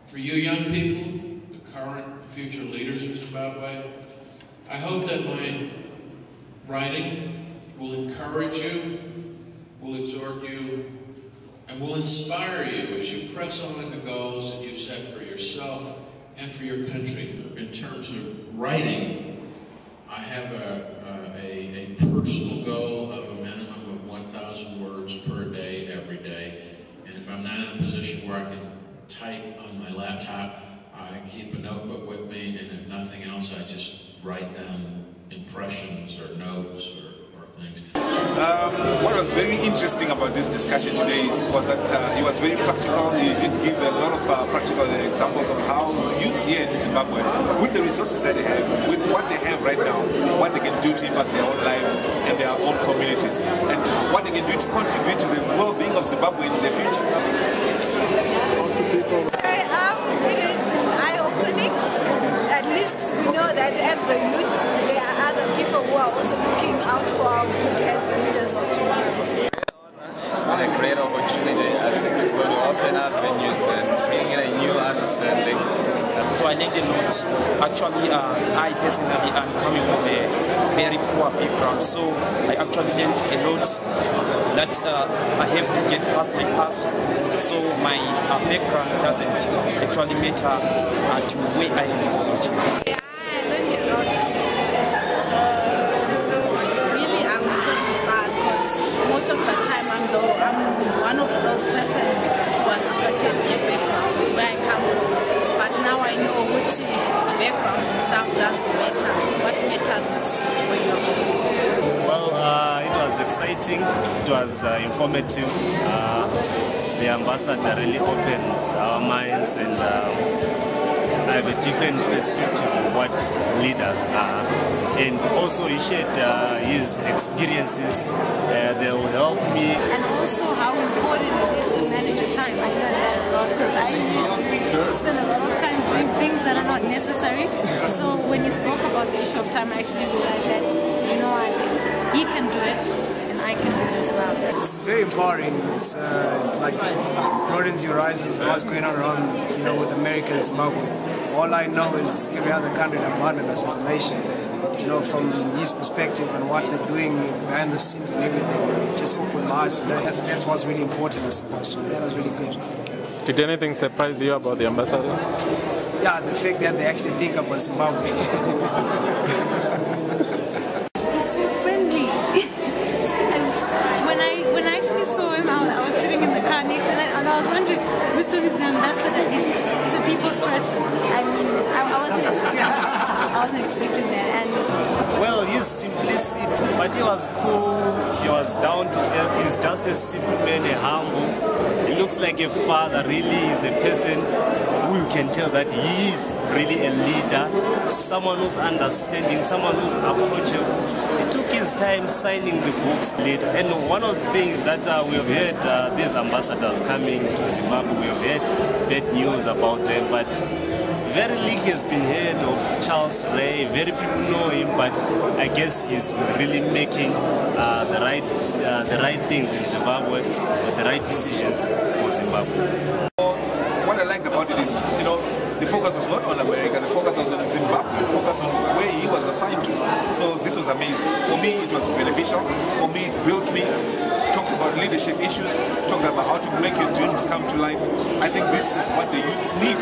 For you young people, the current and future leaders of Zimbabwe, I hope that my writing will encourage you, will exhort you, and will inspire you as you press on in the goals that you've set for yourself and for your country. In terms of writing, I have a personal goal of a minimum of 1,000 words per day, every day. And if I'm not in a position where I can type on my laptop, I keep a notebook with me, and if nothing else, I just write down impressions or notes or things. What was very interesting about this discussion today was that he was very practical. He did give a lot of practical examples of how youths here in Zimbabwe, with the resources that they have, with what they have right now, what they can do to impact their own lives and their own communities, and what they can do to contribute to the well-being of Zimbabwe in the future. It has been eye-opening. At least we know that as the youth, there are other people who are also looking out for our good as the leaders of tomorrow. It's been a great opportunity. I think it's going to open up venues and bring in a new understanding. So I learned a lot. Actually, I personally am coming from a very poor background, so I actually learned a lot that I have to get past my past. So my background doesn't actually matter to where I am going to. Yeah, I learned a lot. Really, I'm so inspired because most of the time I'm one of those persons who was affected in background where I come from. But now I know which background and stuff doesn't matter. What matters is where you're going. Well, it was exciting. It was informative. The ambassador really opened our minds, and I have a different perspective of what leaders are. And also he shared his experiences. They will help me. And also how important it is to manage your time. I learned that a lot because I usually spend a lot of time doing things that are not necessary. So when he spoke about the issue of time, I actually realized that, you know what, if he can do it, then I can do it as well. It's very empowering. It's like broadens your horizons of what's going on around, with America and Zimbabwe. All I know is every other country that abandoned us as a nation. From his perspective and what they're doing behind the scenes and everything, just opened my eyes today. That's what's really important, I suppose. So that was really good. Did anything surprise you about the ambassador? Yeah, the fact that they actually think about Zimbabwe. He's so friendly. when I actually saw him, I was sitting in the car next and I was wondering which one is the ambassador. He's a people's person. I mean, I wasn't expecting that. Well, he's simplicity, but he was cool. He was down to earth. He's just a simple man, a humble. He looks like a father. Really, he's a person who you can tell that he is really a leader, someone who's understanding, someone who's approachable. He took his time signing the books later. And one of the things that we have heard, these ambassadors coming to Zimbabwe, we have heard bad news about them, but very little has been heard of Charles Ray. Very people know him, but I guess he's really making the right things in Zimbabwe, the right decisions for Zimbabwe. What I liked about it is, the focus was not on America, the focus was on Zimbabwe, the focus on where he was assigned to. So this was amazing. For me, it was beneficial. For me, it built me. Talked about leadership issues, talked about how to make your dreams come to life. I think this is what the youths need